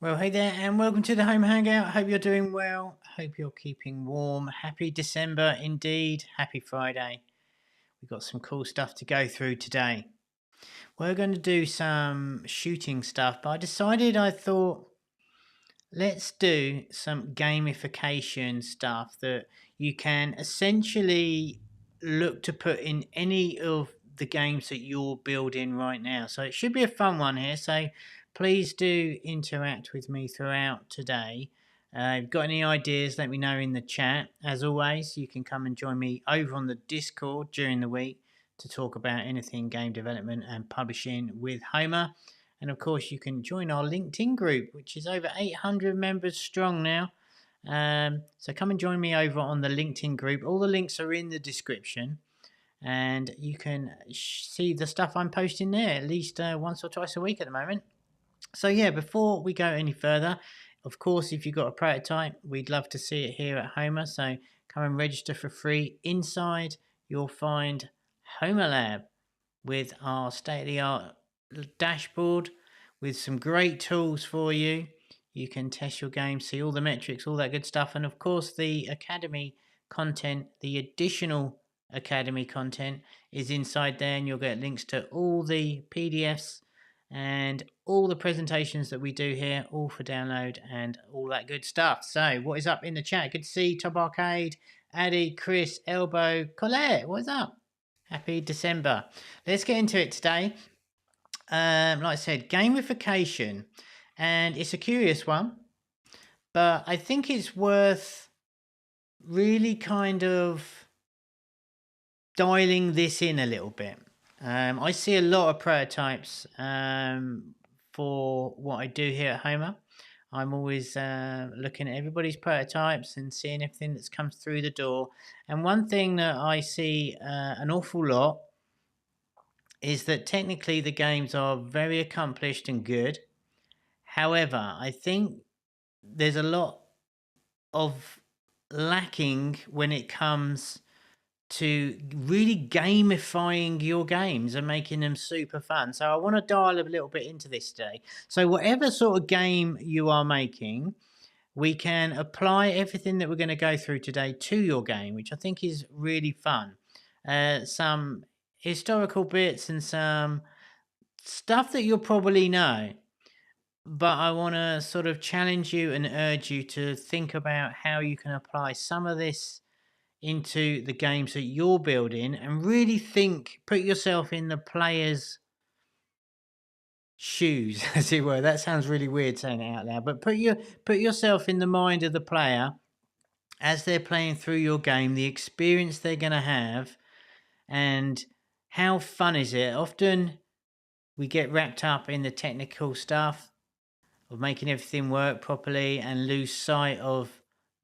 Well, hey there, and welcome to the Home Hangout. Hope you're doing well. Hope you're keeping warm. Happy December indeed. Happy Friday. We've got some cool stuff to go through today. We're going to do some shooting stuff, but I thought let's do some gamification stuff that you can essentially look to put in any of the games that you're building right now. So it should be a fun one here. So please do interact with me throughout today. If you've got any ideas, let me know in the chat. As always, you can come and join me over on the Discord during the week to talk about anything game development and publishing with Homer. And of course, you can join our LinkedIn group, which is over 800 members strong now. So come and join me over on the LinkedIn group. All the links are in the description, and you can see the stuff I'm posting there at least once or twice a week at the moment. So yeah, before we go any further, of course, if you've got a prototype, we'd love to see it here at Homer. So come and register for free. Inside, you'll find Homer Lab with our state-of-the-art dashboard with some great tools for you. You can test your game, see all the metrics, all that good stuff, and of course the Academy content, the additional Academy content is inside there, and you'll get links to all the PDFs and all the presentations that we do here, all for download and all that good stuff. So what is up in the chat? Good to see Top Arcade, Addy, Chris, Elbow, Colette, what's up? Happy December. Let's get into it today. Like I said, gamification. And it's a curious one, but I think it's worth really kind of dialing this in a little bit. I see a lot of prototypes for what I do here at Homer. I'm always looking at everybody's prototypes and seeing everything that's comes through the door. And one thing that I see an awful lot is that technically the games are very accomplished and good. However, I think there's a lot of lacking when it comes to really gamifying your games and making them super fun. So I want to dial a little bit into this today. So whatever sort of game you are making, we can apply everything that we're going to go through today to your game, which I think is really fun. Some historical bits and some stuff that you'll probably know, but I want to sort of challenge you and urge you to think about how you can apply some of this into the games that you're building and really think, put yourself in the player's shoes, as it were. That sounds really weird saying it out loud, but put yourself in the mind of the player as they're playing through your game, the experience they're going to have, and how fun is it. Often we get wrapped up in the technical stuff of making everything work properly and lose sight of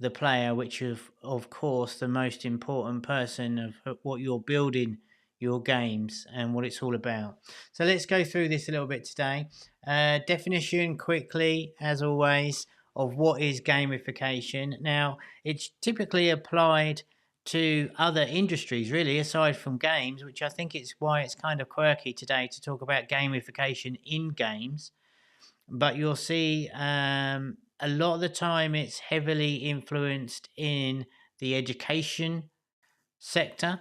the player, which is of course the most important person of what you're building your games and what it's all about. So let's go through this a little bit today. Definition quickly, as always, of what is gamification. Now, it's typically applied to other industries, really, aside from games, which I think is why it's kind of quirky today to talk about gamification in games. But you'll see a lot of the time it's heavily influenced in the education sector,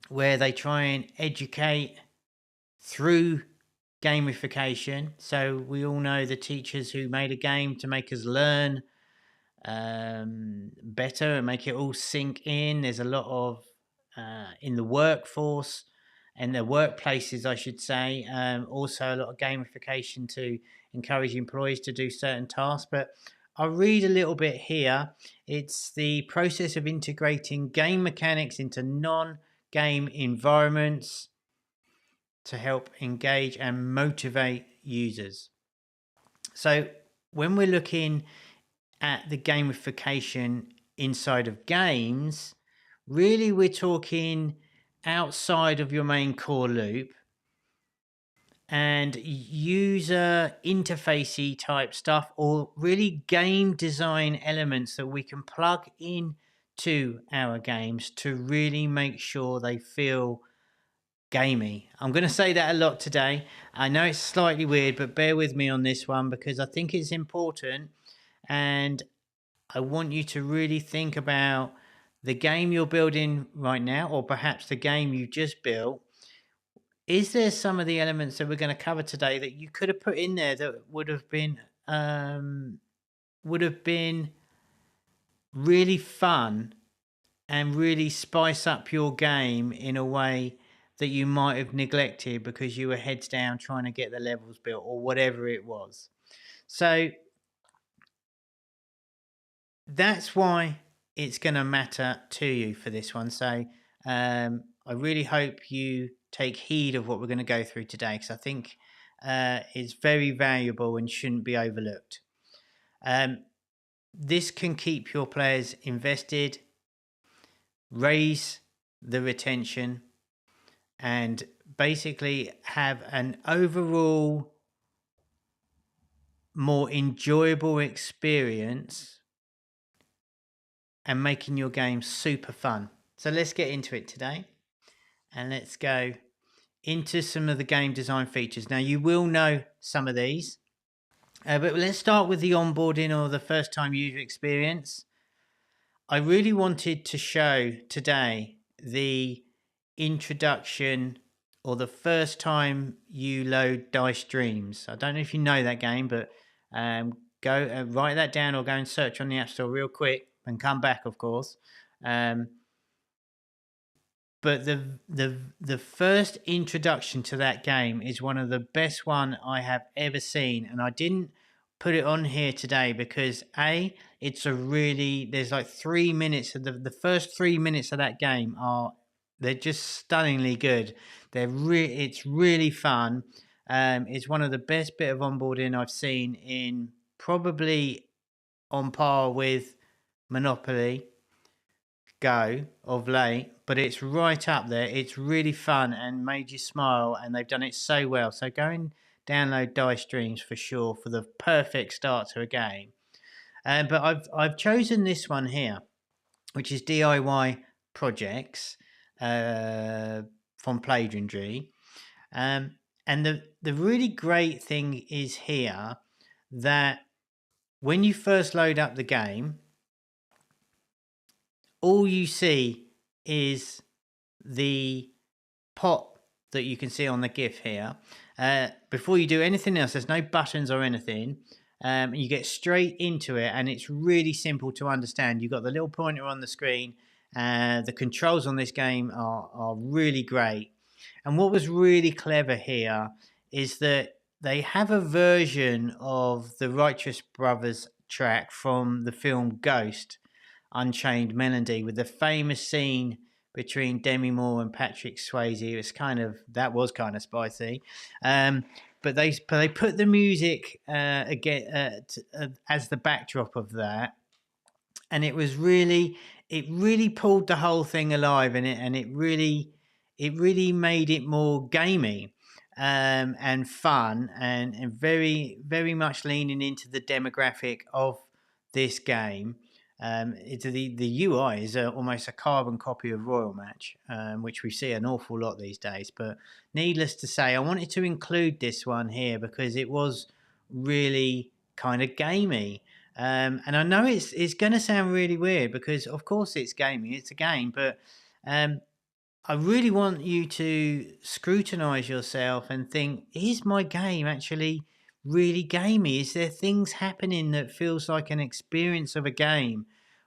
where they try and educate through gamification. So we all know the teachers who made a game to make us learn better and make it all sink in. There's a lot of in the workforce and the workplaces, I should say, also a lot of gamification to encourage employees to do certain tasks. But I'll read a little bit here. It's the process of integrating game mechanics into non-game environments to help engage and motivate users. So when we're looking at the gamification inside of games, really we're talking outside of your main core loop and user interfacey type stuff, or really game design elements that we can plug in to our games to really make sure they feel gamey. I'm going to say that a lot today. I know it's slightly weird, but bear with me on this one because I think it's important, and I want you to really think about the game you're building right now, or perhaps the game you just built. Is there some of the elements that we're going to cover today that you could have put in there that would have been really fun and really spice up your game in a way that you might have neglected because you were heads down trying to get the levels built or whatever it was? So that's why it's going to matter to you for this one. So I really hope you take heed of what we're going to go through today, because I think it's very valuable and shouldn't be overlooked. This can keep your players invested, raise the retention, and basically have an overall more enjoyable experience and making your game super fun. So let's get into it today, and let's go into some of the game design features. Now, you will know some of these, but let's start with the onboarding or the first time user experience. I really wanted to show today the introduction or the first time you load Dice Dreams. I don't know if you know that game, but go write that down or go and search on the App Store real quick and come back, of course. But the first introduction to that game is one of the best one I have ever seen, and I didn't put it on here today because it's a really, there's like 3 minutes of the first 3 minutes of that game they're just stunningly good. It's really fun. It's one of the best bit of onboarding I've seen, in probably on par with Monopoly Go of late, but it's right up there. It's really fun and made you smile, and they've done it so well. So go and download Dice Dreams for sure for the perfect start to a game. But I've chosen this one here, which is DIY Projects from Playable. And the really great thing is here that when you first load up the game, all you see is the pot that you can see on the GIF here. Before you do anything else, there's no buttons or anything. You get straight into it, and it's really simple to understand. You've got the little pointer on the screen. The controls on this game are really great. And what was really clever here is that they have a version of the Righteous Brothers track from the film Ghost, Unchained Melody, with the famous scene between Demi Moore and Patrick Swayze. That was kind of spicy. But they put the music again as the backdrop of that, and it really pulled the whole thing alive, and it really made it more gamey and fun, and very, very much leaning into the demographic of this game. The UI is almost a carbon copy of Royal Match, which we see an awful lot these days. But needless to say, I wanted to include this one here because it was really kind of gamey. And I know it's going to sound really weird because, of course, it's gaming. It's a game, but I really want you to scrutinize yourself and think: is my game actually really gamey? Is there things happening that feels like an experience of a game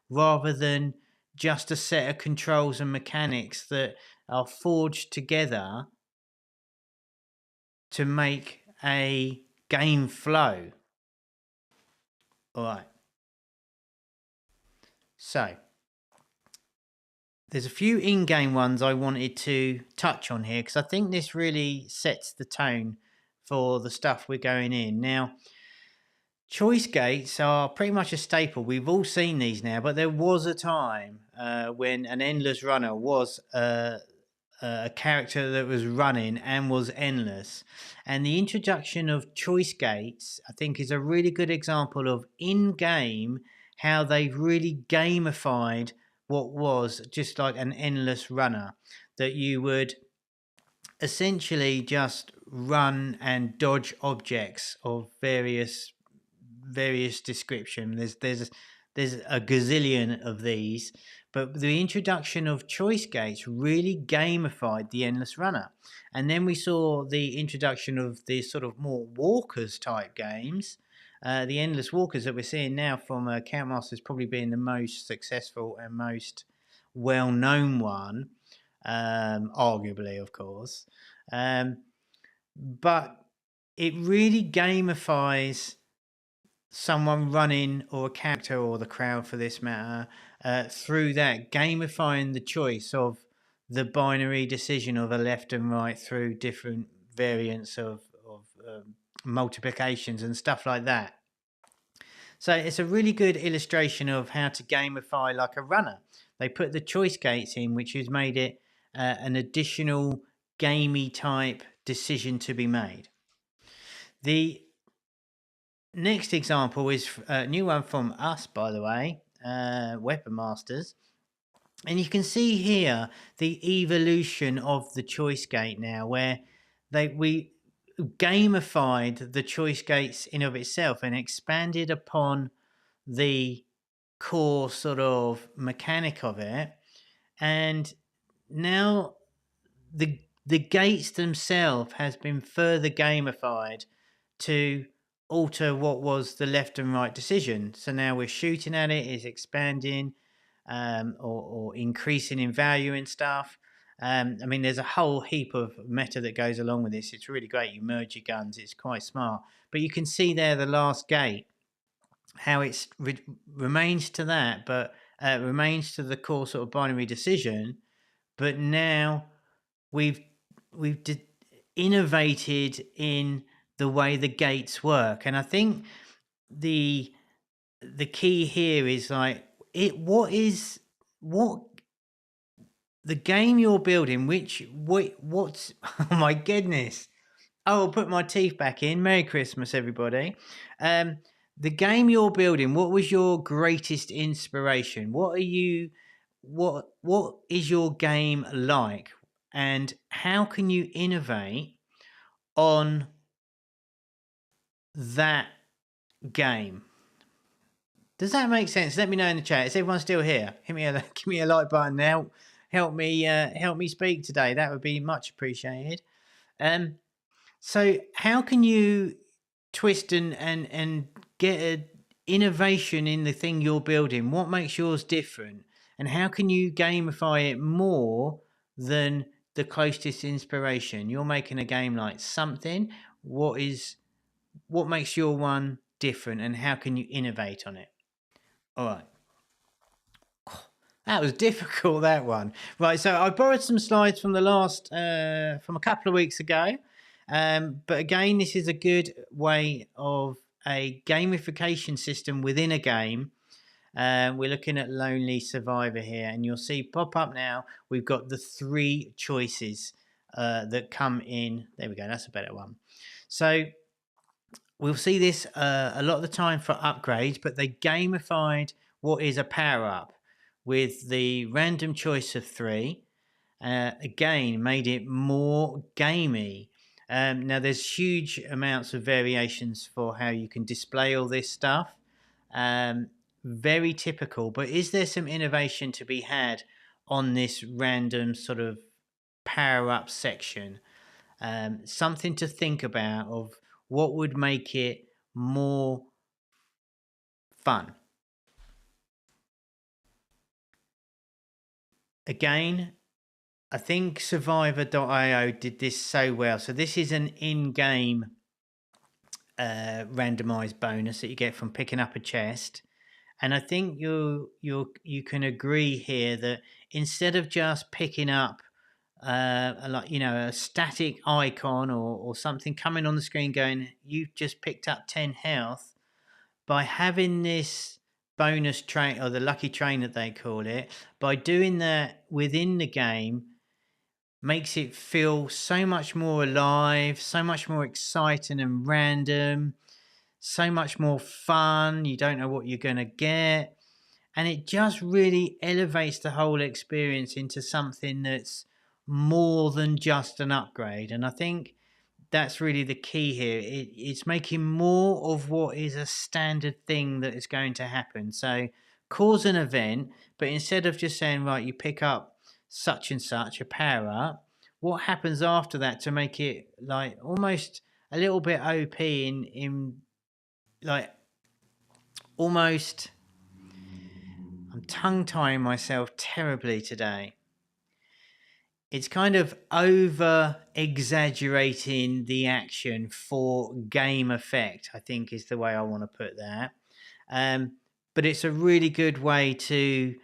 rather than just a set of controls and mechanics that are forged together to make a game flow? All right. So there's a few in-game ones I wanted to touch on here because I think this really sets the tone for the stuff we're going in. Now, choice gates are pretty much a staple. We've all seen these now, but there was a time when an endless runner was a character that was running and was endless. And the introduction of choice gates, I think, is a really good example of in-game how they've really gamified what was just like an endless runner, that you would essentially just run and dodge objects of various description. There's a gazillion of these, but the introduction of choice gates really gamified the endless runner. And then we saw the introduction of the sort of more walkers type games. The endless walkers that we're seeing now from Countmasters probably being the most successful and most well-known one, arguably, of course. But it really gamifies someone running, or a character, or the crowd for this matter, through that, gamifying the choice of the binary decision of a left and right through different variants of multiplications and stuff like that. So it's a really good illustration of how to gamify like a runner. They put the choice gates in, which has made it an additional gamey type decision to be made. The next example is a new one from us, by the way, Weapon Masters. And you can see here the evolution of the choice gate now, where we gamified the choice gates in of itself and expanded upon the core sort of mechanic of it. And now the gates themselves has been further gamified to alter what was the left and right decision. So now we're shooting at it, is expanding or increasing in value and stuff. I mean, there's a whole heap of meta that goes along with this. It's really great. You merge your guns. It's quite smart. But you can see there the last gate, how it remains to that, but remains to the core sort of binary decision. But now we've innovated in the way the gates work. And I think the key here is like what the game you're building, what's oh my goodness. Oh, I'll put my teeth back in. Merry Christmas, everybody. The game you're building, what was your greatest inspiration? What is your game like? And how can you innovate on that game? Does that make sense? Let me know in the chat. Is everyone still here? Give me a like button now. Help me speak today. That would be much appreciated. So how can you twist and get an innovation in the thing you're building? What makes yours different? And how can you gamify it more than the closest inspiration? You're making a game like something. What makes your one different, and how can you innovate on it? All right. That was difficult, that one. Right, so I borrowed some slides from the last, from a couple of weeks ago. But again, this is a good way of a gamification system within a game. We're looking at Lonely Survivor here, and you'll see pop up now. We've got the 3 choices that come in. There we go. That's a better one. So we'll see this a lot of the time for upgrades, but they gamified what is a power up with the random choice of 3. Again, made it more gamey. Now, there's huge amounts of variations for how you can display all this stuff. Very typical, but is there some innovation to be had on this random sort of power up section? Something to think about of what would make it more fun. Again, I think Survivor.io did this so well. So this is an in-game randomized bonus that you get from picking up a chest. And I think you can agree here that instead of just picking up a static icon or something coming on the screen going, you've just picked up 10 health, by having this bonus train, or the lucky train that they call it, by doing that within the game, makes it feel so much more alive, so much more exciting and random, so much more fun. You don't know what you're going to get. And it just really elevates the whole experience into something that's more than just an upgrade. And I think that's really the key here. It's making more of what is a standard thing that is going to happen. So cause an event, but instead of just saying, right, you pick up such and such a power up, what happens after that to make it like almost a little bit OP in like almost, I'm tongue tying myself terribly today. It's kind of over exaggerating the action for game effect, I think is the way I want to put that. But it's a really good way to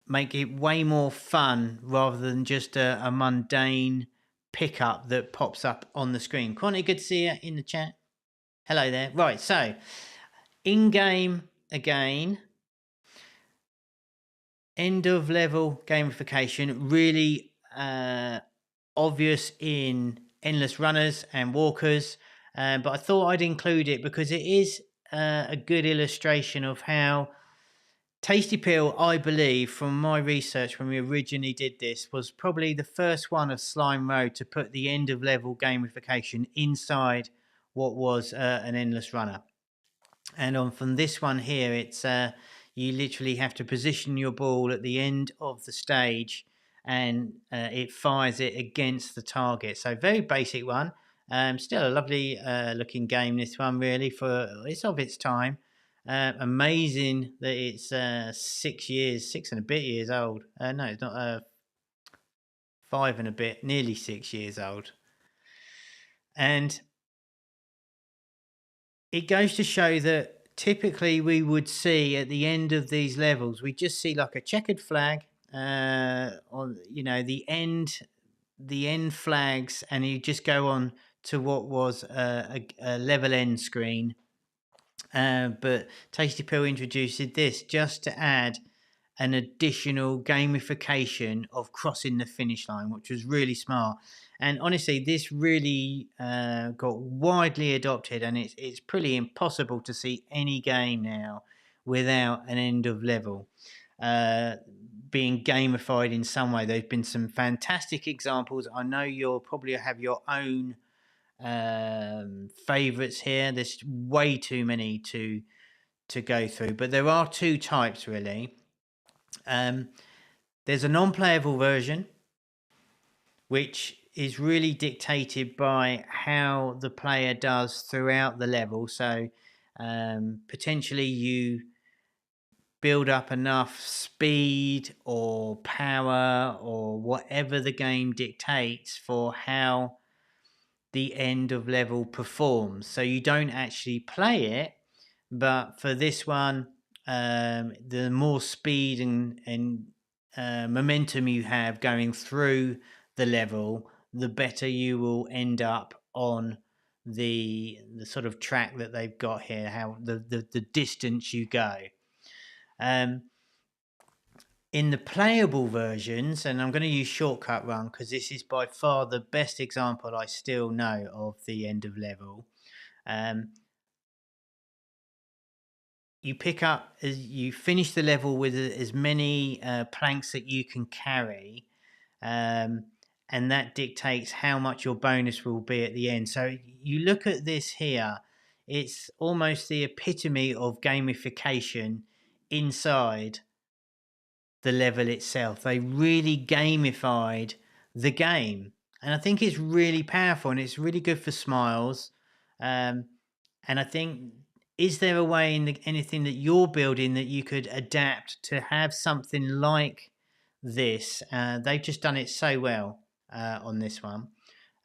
make it way more fun rather than just a mundane pickup that pops up on the screen. Quantity, good to see you in the chat. Hello there. Right, so in-game again. End of level gamification, really obvious in endless runners and walkers, but I thought I'd include it because it is a good illustration of how Tasty Pill, I believe, from my research when we originally did this, was probably the first one of Slime Road to put the end of level gamification inside what was an endless runner. And on from this one here, it's you literally have to position your ball at the end of the stage and it fires it against the target. So very basic one. Still a lovely looking game, this one, really, for it's of its time. Amazing that it's 6 and a bit years old. No, it's not 5 and a bit, nearly 6 years old. And it goes to show that typically we would see at the end of these levels, we just see like a checkered flag on, you know, the end flags, and you just go on to what was a level end screen. But Tasty Pill introduced this just to add an additional gamification of crossing the finish line, which was really smart. And honestly, this really got widely adopted, and it's pretty impossible to see any game now without an end of level being gamified in some way. There's been some fantastic examples. I know you'll probably have your own favorites here. There's way too many to go through, but there are two types really. There's a non-playable version, which is really dictated by how the player does throughout the level. So potentially you build up enough speed or power or whatever the game dictates for how the end of level performs. So you don't actually play it, but for this one, the more speed and momentum you have going through the level, the better you will end up on the sort of track that they've got here, how the distance you go. In the playable versions, and I'm going to use shortcut run because this is by far the best example I still know of the end of level. You pick up, as you finish the level with as many planks that you can carry, and that dictates how much your bonus will be at the end. So you look at this here, it's almost the epitome of gamification inside the level itself. They really gamified the game, and I think it's really powerful, and it's really good for smiles. And I think, is there a way in anything that you're building that you could adapt to have something like this? They've just done it so well on this one.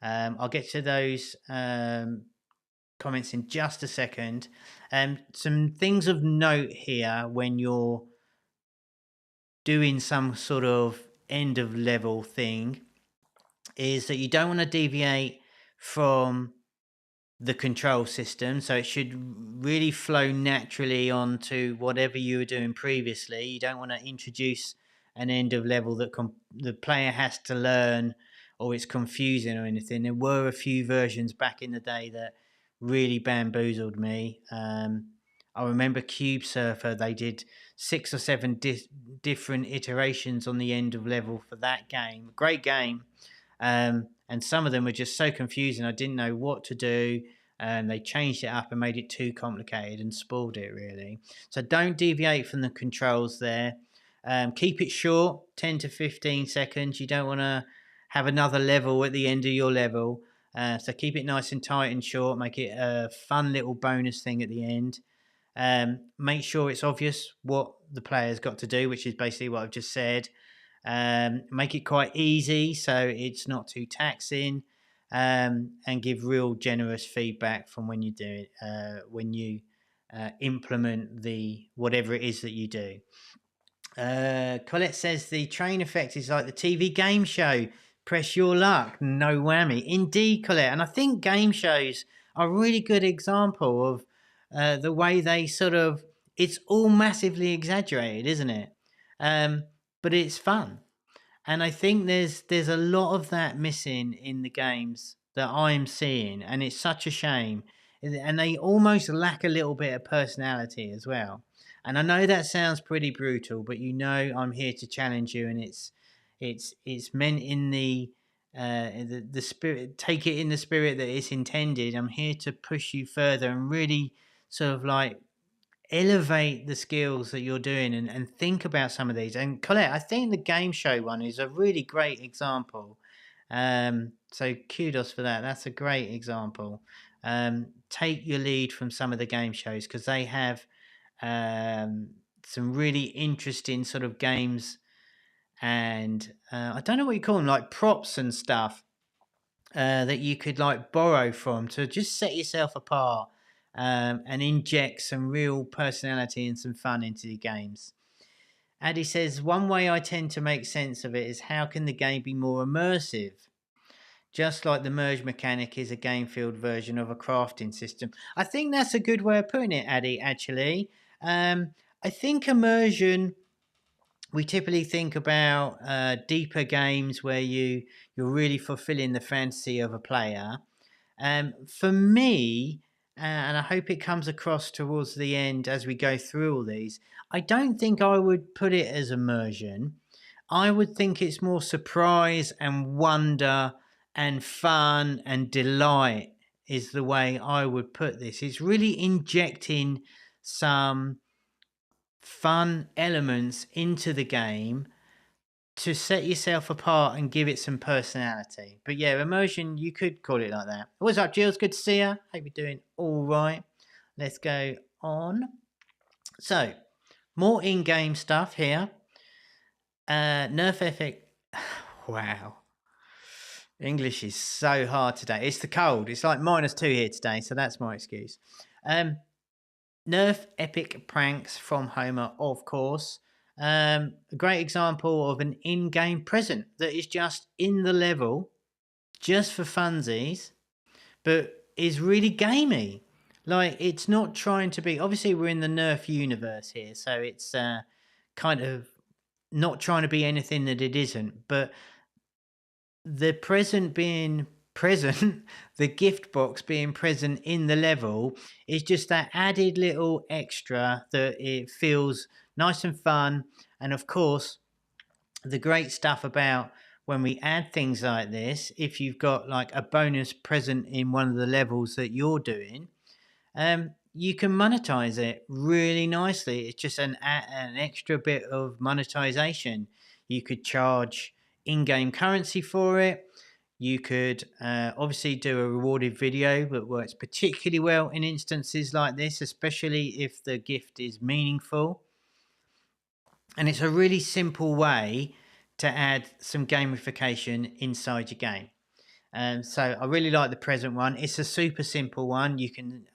I'll get to those comments in just a second. Some things of note here when you're doing some sort of end of level thing is that you don't want to deviate from the control system, so it should really flow naturally onto whatever you were doing previously. You don't want to introduce an end of level that the player has to learn, or it's confusing or anything. There were a few versions back in the day that really bamboozled me. I remember Cube Surfer, they did 6 or 7 different iterations on the end of level for that game. Great game. And some of them were just so confusing. I didn't know what to do. And they changed it up and made it too complicated and spoiled it, really. So don't deviate from the controls there. Keep it short, 10 to 15 seconds. You don't want to have another level at the end of your level. So keep it nice and tight and short. Make it a fun little bonus thing at the end. Make sure it's obvious what the player's got to do, which is basically what I've just said. Make it quite easy so it's not too taxing, and give real generous feedback from when you do it, when you implement the whatever it is that you do. Colette says the train effect is like the TV game show. Press your luck, no whammy. Indeed, Colette, and I think game shows are a really good example of the way they sort of, it's all massively exaggerated, isn't it? But it's fun. And I think there's a lot of that missing in the games that I'm seeing, and it's such a shame. And they almost lack a little bit of personality as well. And I know that sounds pretty brutal, but you know I'm here to challenge you, and it's meant in the spirit. Take it in the spirit that it's intended. I'm here to push you further and really sort of like elevate the skills that you're doing, and think about some of these. And Colette, I think the game show one is a really great example. So kudos for that. That's a great example. Take your lead from some of the game shows, because they have some really interesting sort of games, and I don't know what you call them, like props and stuff, that you could like borrow from to just set yourself apart, and inject some real personality and some fun into the games. Addy says, one way I tend to make sense of it is how can the game be more immersive? Just like the merge mechanic is a game field version of a crafting system. I think that's a good way of putting it, Addy, actually. I think immersion, we typically think about deeper games where you're really fulfilling the fantasy of a player. For me, and I hope it comes across towards the end as we go through all these, I don't think I would put it as immersion. I would think it's more surprise and wonder and fun and delight is the way I would put this. It's really injecting some fun elements into the game to set yourself apart and give it some personality. But yeah, immersion, you could call it like that. What's up, Jules? Good to see you. Hope you're doing all right. Let's go on. So, more in-game stuff here. Nerf Epic. Wow. English is so hard today. It's the cold. It's like -2 here today, so that's my excuse. Nerf Epic Pranks from Homer, of course. A great example of an in-game present that is just in the level, just for funsies, but is really gamey. Like, it's not trying to be, obviously we're in the Nerf universe here, so it's kind of not trying to be anything that it isn't, but the present being present, the gift box being present in the level, is just that added little extra that it feels nice and fun. And of course, the great stuff about when we add things like this, if you've got like a bonus present in one of the levels that you're doing, you can monetize it really nicely. It's just an extra bit of monetization. You could charge in-game currency for it. You could obviously do a rewarded video that works particularly well in instances like this, especially if the gift is meaningful. And it's a really simple way to add some gamification inside your game. So I really like the present one. It's a super simple one. You can,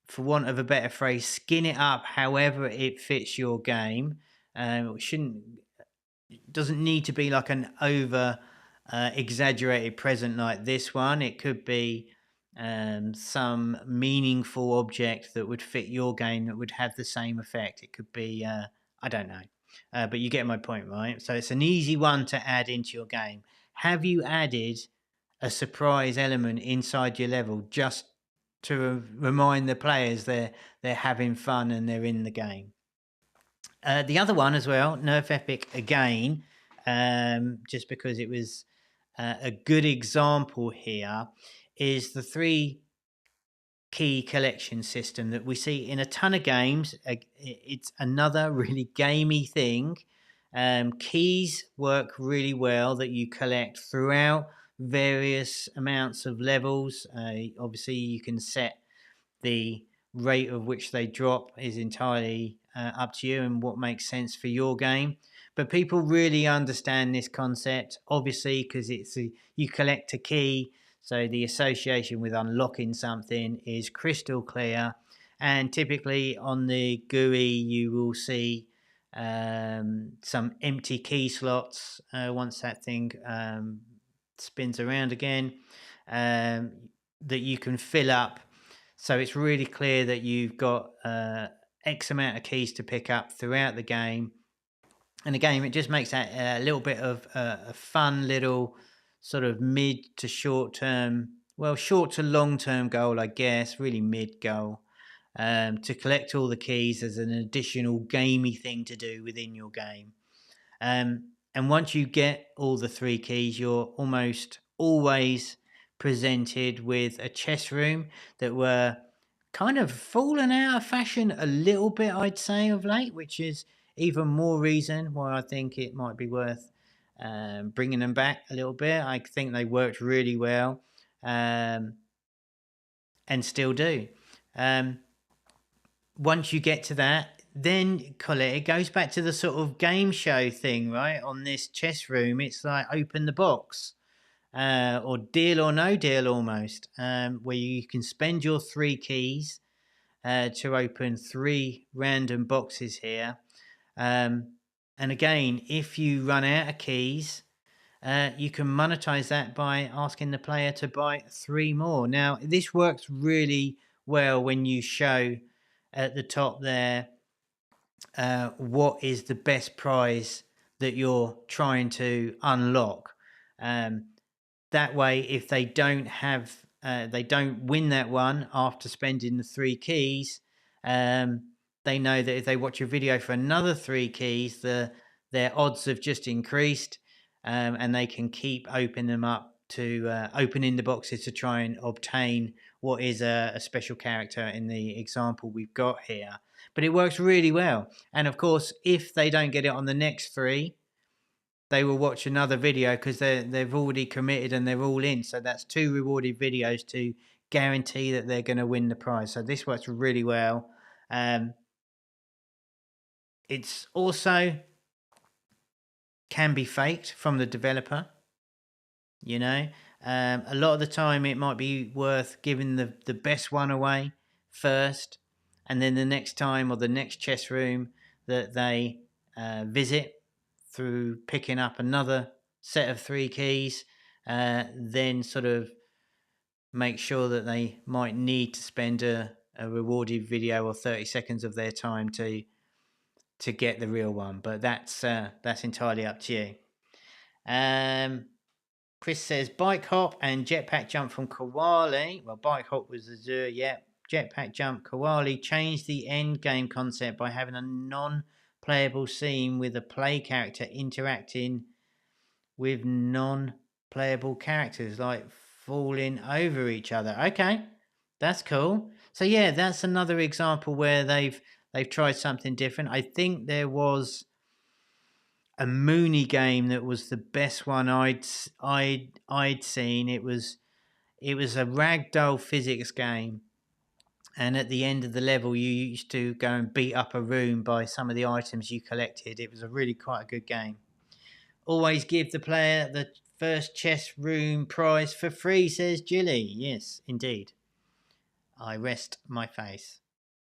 for want of a better phrase, skin it up however it fits your game. It doesn't need to be like an over exaggerated present like this one. It could be some meaningful object that would fit your game that would have the same effect. It could be, I don't know, but you get my point, right? So it's an easy one to add into your game. Have you added a surprise element inside your level just remind the players they're having fun and they're in the game. The other one as well, Nerf Epic again, just because it was a good example here, is the 3 key collection system that we see in a ton of games. It's another really gamey thing. Keys work really well that you collect throughout various amounts of levels. Obviously, you can set the rate of which they drop is entirely up to you and what makes sense for your game. But people really understand this concept, obviously, because you collect a key, so the association with unlocking something is crystal clear. And typically on the GUI, you will see some empty key slots once that thing spins around again, that you can fill up. So it's really clear that you've got X amount of keys to pick up throughout the game. And again, it just makes that a little bit of a fun little sort of mid to short term, well, short to long term goal, I guess, really mid goal, to collect all the keys as an additional gamey thing to do within your game. And once you get all the 3 keys, you're almost always presented with a chess room that were kind of fallen out of fashion a little bit, I'd say, of late, which is even more reason why I think it might be worth bringing them back a little bit. I think they worked really well, and still do. Once you get to that, then Colette, it goes back to the sort of game show thing, right? On this chess room, it's like open the box, or deal or no deal almost, where you can spend your 3 keys to open 3 random boxes here. And again, if you run out of keys, you can monetize that by asking the player to buy 3 more. Now, this works really well when you show at the top there what is the best prize that you're trying to unlock. That way, if they don't win that one after spending the 3 keys, they know that if they watch a video for another 3 keys, their odds have just increased, and they can keep opening them up to opening the boxes to try and obtain what is a special character in the example we've got here. But it works really well. And of course, if they don't get it on the next 3, they will watch another video because they've already committed and they're all in. So that's 2 rewarded videos to guarantee that they're going to win the prize. So this works really well. It's also can be faked from the developer. You know, a lot of the time it might be worth giving the best one away first, and then the next time or the next chess room that they visit, through picking up another set of 3 keys, then sort of make sure that they might need to spend a rewarded video or 30 seconds of their time to get the real one. But that's entirely up to you. Chris says bike hop and jetpack jump from Koali. Well, bike hop was Azure, yeah. Jetpack jump, Koali changed the end game concept by having a non-playable scene with a play character interacting with non-playable characters, like falling over each other. Okay, that's cool. So yeah, that's another example where they've tried something different. I think there was a Mooney game that was the best one I'd seen. It was a ragdoll physics game, and at the end of the level, you used to go and beat up a room by some of the items you collected. It was quite a good game. Always give the player the first chess room prize for free, says Jilly. Yes, indeed. I rest my face.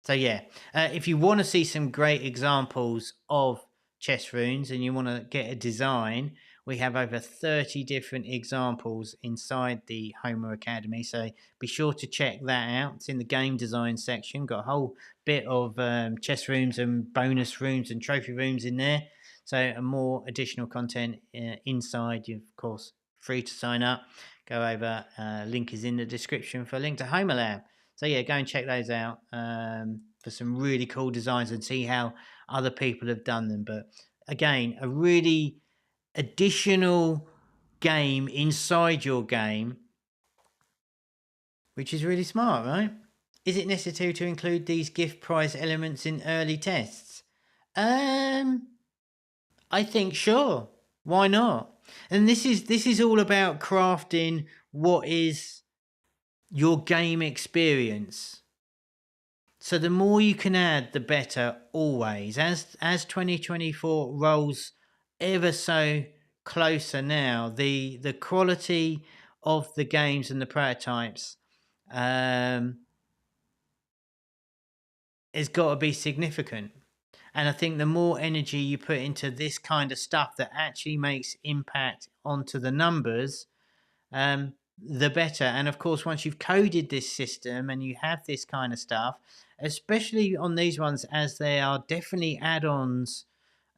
So yeah, if you want to see some great examples of chess runes and you want to get a design, we have over 30 different examples inside the Homer Academy. So be sure to check that out. It's in the game design section. Got a whole bit of chess rooms and bonus rooms and trophy rooms in there. So more additional content inside. You're of course free to sign up. Go over. Link is in the description for a link to Homer Lab. So yeah, go and check those out for some really cool designs and see how other people have done them. But again, a really additional game inside your game, which is really smart, right? Is it necessary to include these gift prize elements in early tests? I think sure. Why not? And this is all about crafting what is your game experience. So the more you can add, the better always. As 2024 rolls ever so closer now, the quality of the games and the prototypes has got to be significant. And I think the more energy you put into this kind of stuff that actually makes impact onto the numbers, the better. And of course, once you've coded this system and you have this kind of stuff, especially on these ones, as they are definitely add-ons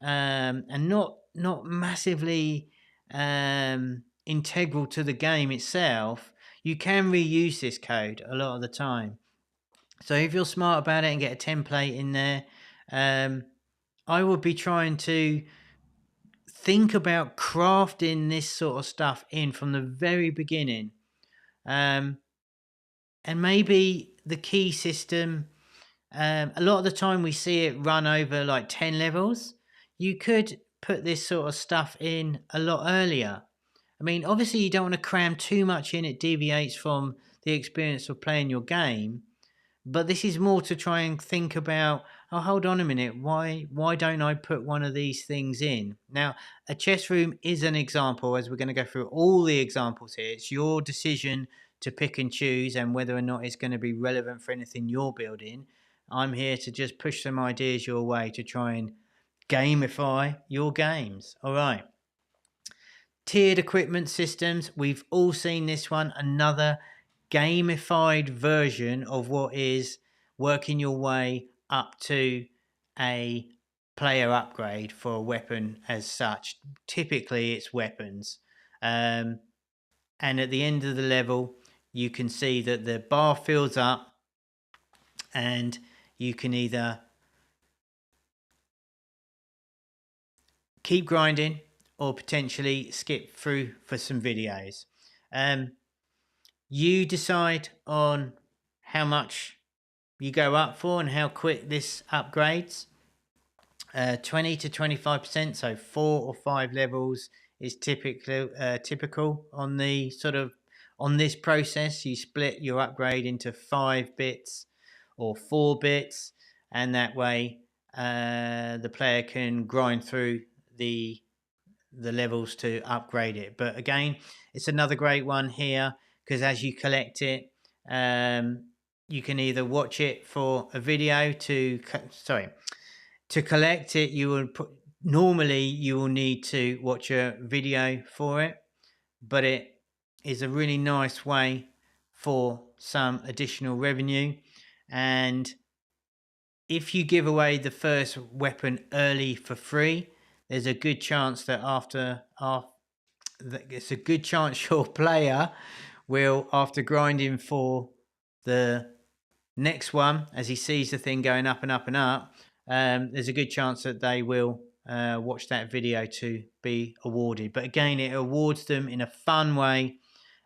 and not massively integral to the game itself, you can reuse this code a lot of the time. So if you're smart about it and get a template in there, I would be trying to think about crafting this sort of stuff in from the very beginning. And maybe the key system, a lot of the time we see it run over like 10 levels. You could put this sort of stuff in a lot earlier. I mean, obviously you don't want to cram too much in, it deviates from the experience of playing your game. But this is more to try and think about, oh, hold on a minute, why don't I put one of these things in? Now, a chess room is an example, as we're going to go through all the examples here. It's your decision to pick and choose and whether or not it's going to be relevant for anything you're building. I'm here to just push some ideas your way to try and gamify your games. All right. Tiered equipment systems. We've all seen this one. Another gamified version of what is working your way up to a player upgrade for a weapon as such. Typically it's weapons. And at the end of the level, you can see that the bar fills up and you can either keep grinding or potentially skip through for some videos. You decide on how much you go up for and how quick this upgrades. 20 to 25%, so 4 or 5 levels is typical on the sort of on this process. You split your upgrade into 5 bits or 4 bits, and that way the player can grind through the levels to upgrade it. But again, it's another great one here because as you collect it, you can either watch it for a video to collect it. Normally you will need to watch a video for it, but it is a really nice way for some additional revenue. And if you give away the first weapon early for free, there's a good chance that it's a good chance your player will, after grinding for the next one, as he sees the thing going up and up and up, there's a good chance that they will watch that video to be awarded. But again, it awards them in a fun way,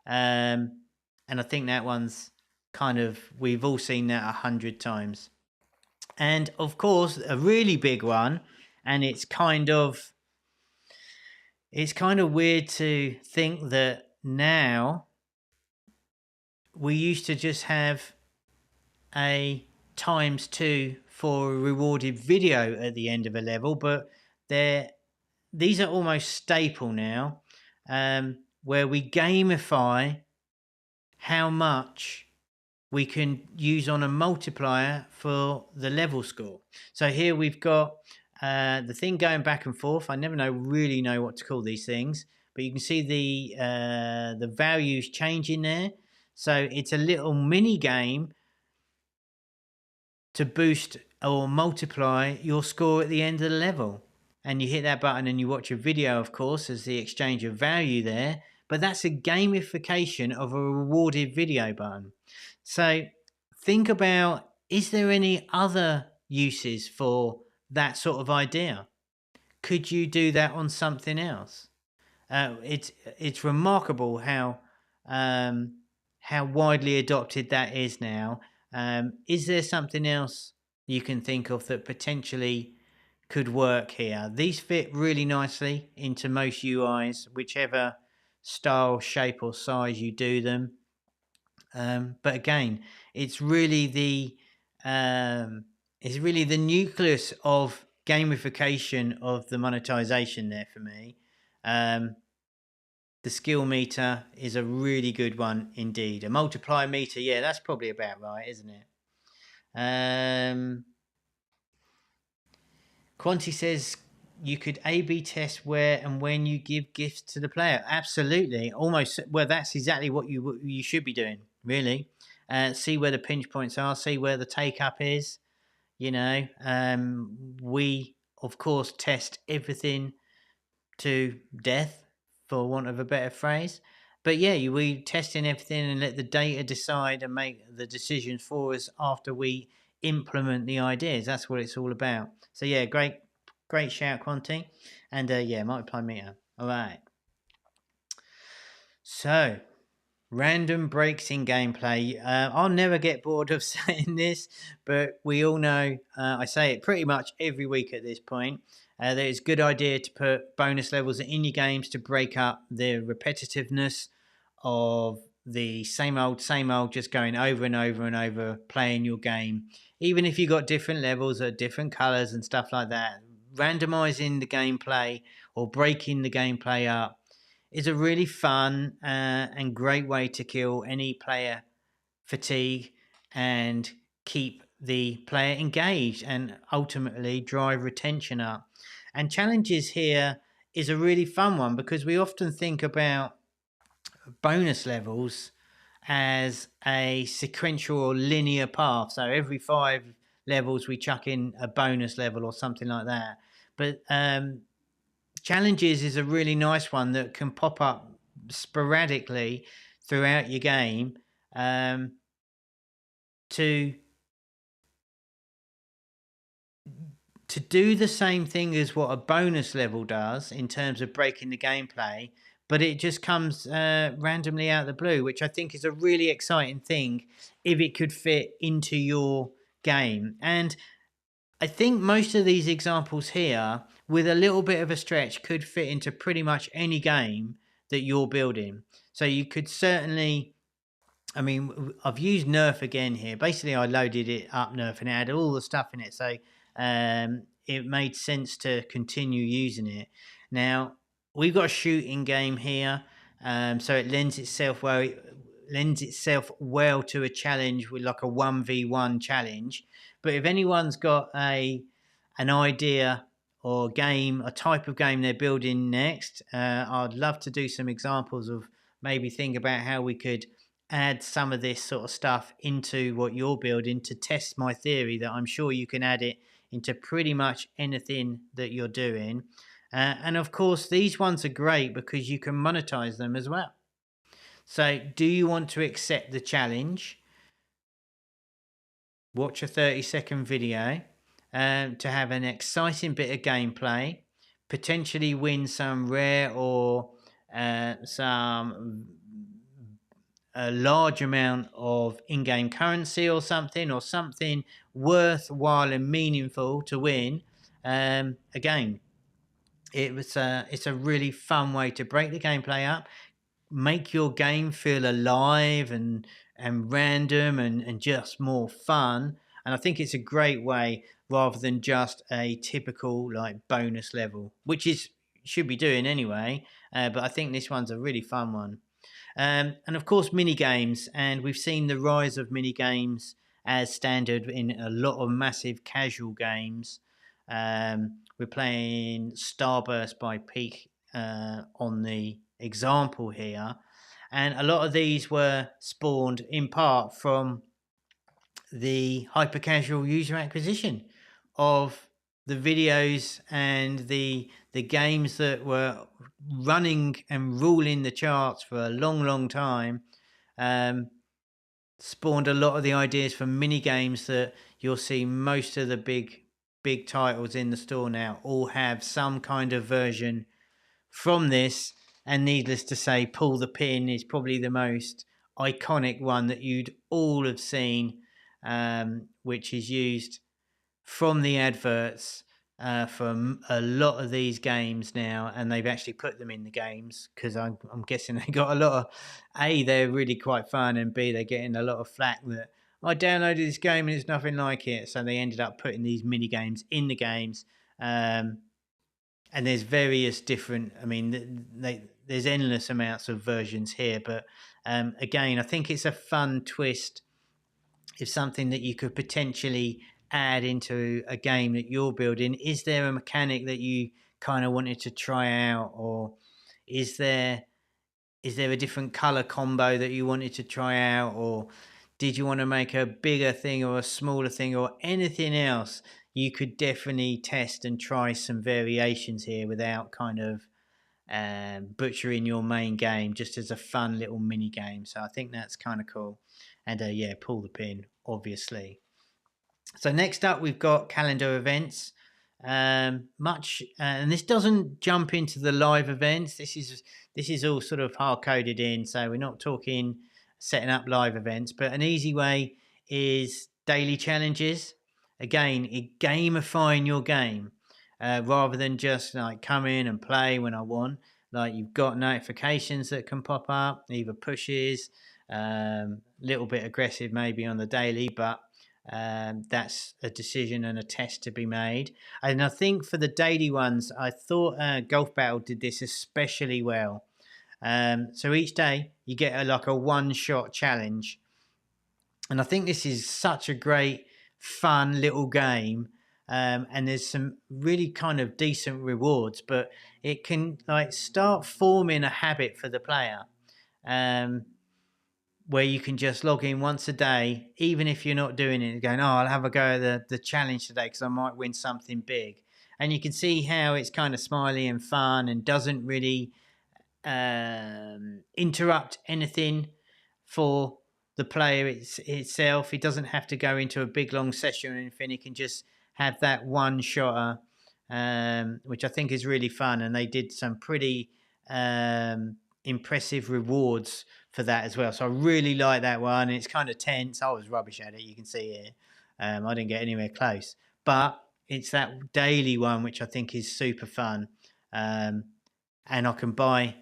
and I think that one's kind of, we've all seen that 100 times. And of course, a really big one, and it's kind of weird to think that now we used to just have a ×2 for a rewarded video at the end of a level, but these are almost staple now, where we gamify how much we can use on a multiplier for the level score. So here we've got the thing going back and forth. I never really know what to call these things, but you can see the values changing there. So it's a little mini game to boost or multiply your score at the end of the level. And you hit that button and you watch a video, of course, as the exchange of value there. But that's a gamification of a rewarded video button. So think about, is there any other uses for that sort of idea? Could you do that on something else? It's remarkable how widely adopted that is now. Is there something else you can think of that potentially could work here? These fit really nicely into most UIs, whichever style, shape, or size you do them. But again, it's really the nucleus of gamification of the monetization there for me. The skill meter is a really good one indeed. A multiplier meter, yeah, that's probably about right, isn't it? Quanti says you could A/B test where and when you give gifts to the player. Absolutely, almost. Well, that's exactly what you should be doing, really. See where the pinch points are. See where the take up is. You know, we of course test everything to death, for want of a better phrase. But yeah, we testing everything and let the data decide and make the decisions for us after we implement the ideas. That's what it's all about. So yeah, great shout, Quanti. And yeah, multiply meter. All right. So random breaks in gameplay. I'll never get bored of saying this, but we all know, I say it pretty much every week at this point, that it's a good idea to put bonus levels in your games to break up the repetitiveness of the same old, just going over and over and over playing your game. Even if you've got different levels or different colors and stuff like that, randomizing the gameplay or breaking the gameplay up is a really fun and great way to kill any player fatigue and keep the player engaged and ultimately drive retention up. And challenges here is a really fun one because we often think about bonus levels as a sequential or linear path. So every 5 levels we chuck in a bonus level or something like that. But challenges is a really nice one that can pop up sporadically throughout your game to do the same thing as what a bonus level does in terms of breaking the gameplay, but it just comes randomly out of the blue, which I think is a really exciting thing if it could fit into your game. And I think most of these examples here, with a little bit of a stretch, could fit into pretty much any game that you're building. So you could certainly, I mean, I've used Nerf again here. Basically, I loaded it up, Nerf, and it had all the stuff in it. So it made sense to continue using it. Now, we've got a shooting game here. So it lends itself well to a challenge with like a 1v1 challenge. But if anyone's got an idea or game, a type of game they're building next, I'd love to do some examples of maybe think about how we could add some of this sort of stuff into what you're building to test my theory that I'm sure you can add it into pretty much anything that you're doing. And of course, these ones are great because you can monetize them as well. So do you want to accept the challenge? Watch a 30-second video to have an exciting bit of gameplay, potentially win some rare or some a large amount of in-game currency or something worthwhile and meaningful to win. Again, it's a really fun way to break the gameplay up, make your game feel alive and random and just more fun. And I think it's a great way rather than just a typical like bonus level, which is should be doing anyway. But I think this one's a really fun one. And of course, mini games, and we've seen the rise of mini games as standard in a lot of massive casual games. We're playing Starburst by Peak on the example here, and a lot of these were spawned in part from the hyper casual user acquisition of the videos and the games that were running and ruling the charts for a long time. spawned a lot of the ideas for mini games that you'll see most of the big titles in the store now all have some kind of version from this. And needless to say, Pull the Pin is probably the most iconic one that you'd all have seen, which is used from the adverts from a lot of these games now, and they've actually put them in the games because I'm guessing they got a lot of they're really quite fun, and B, they're getting a lot of flack that I downloaded this game and it's nothing like it. So they ended up putting these mini games in the games. And there's various different, I mean, there's endless amounts of versions here, but again, I think it's a fun twist. It's something that you could potentially add into a game that you're building. Is there a mechanic that you kind of wanted to try out, or is there a different color combo that you wanted to try out, or did you want to make a bigger thing or a smaller thing or anything else? You could definitely test and try some variations here without kind of butchering your main game, just as a fun little mini game. So I think that's kind of cool. And yeah, Pull the Pin, obviously. So next up, we've got calendar events. And this doesn't jump into the live events. This is all sort of hard coded in, so we're not talking setting up live events. But an easy way is daily challenges. Again, gamifying your game rather than just like come in and play when I want. Like, you've got notifications that can pop up, either pushes, little bit aggressive maybe on the daily, but that's a decision and a test to be made. And I think for the daily ones, I thought Golf Battle did this especially well. So each day you get like a one-shot challenge, and I think this is such a great, fun little game. And there's some really kind of decent rewards, but it can like start forming a habit for the player. Where you can just log in once a day, even if you're not doing it, going, oh, I'll have a go at the challenge today because I might win something big. And you can see how it's kind of smiley and fun and doesn't really interrupt anything for the player itself. It doesn't have to go into a big long session or anything. It can just have that one shotter, which I think is really fun. And they did some pretty impressive rewards for that as well. So I really like that one. It's kind of tense. I was rubbish at it. You can see here. I didn't get anywhere close. But it's that daily one which I think is super fun. And I can buy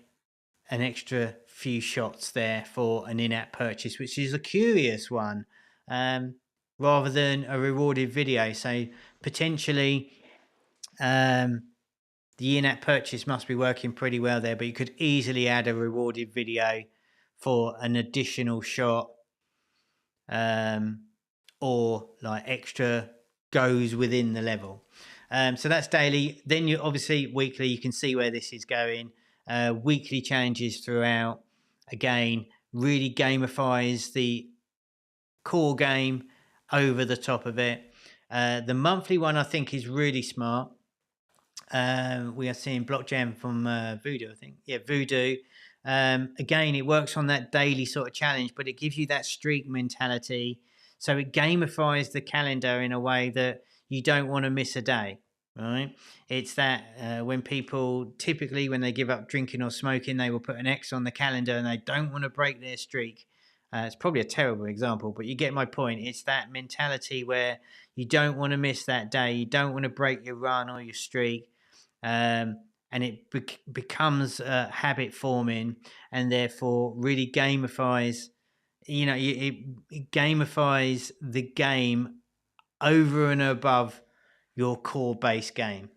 an extra few shots there for an in-app purchase, which is a curious one, rather than a rewarded video. So potentially the in-app purchase must be working pretty well there, but you could easily add a rewarded video for an additional shot, or like extra goes within the level. So that's daily. Then you obviously weekly, you can see where this is going. Weekly changes throughout. Again, really gamifies the core game over the top of it. The monthly one I think is really smart. We are seeing Block Jam from Voodoo, I think. Yeah, Voodoo. Again, it works on that daily sort of challenge, but it gives you that streak mentality. So it gamifies the calendar in a way that you don't want to miss a day, right? It's that when people typically, when they give up drinking or smoking, they will put an X on the calendar and they don't want to break their streak. It's probably a terrible example, but you get my point. It's that mentality where you don't want to miss that day. You don't want to break your run or your streak. And it becomes habit forming, and therefore really gamifies. It gamifies the game over and above your core base game.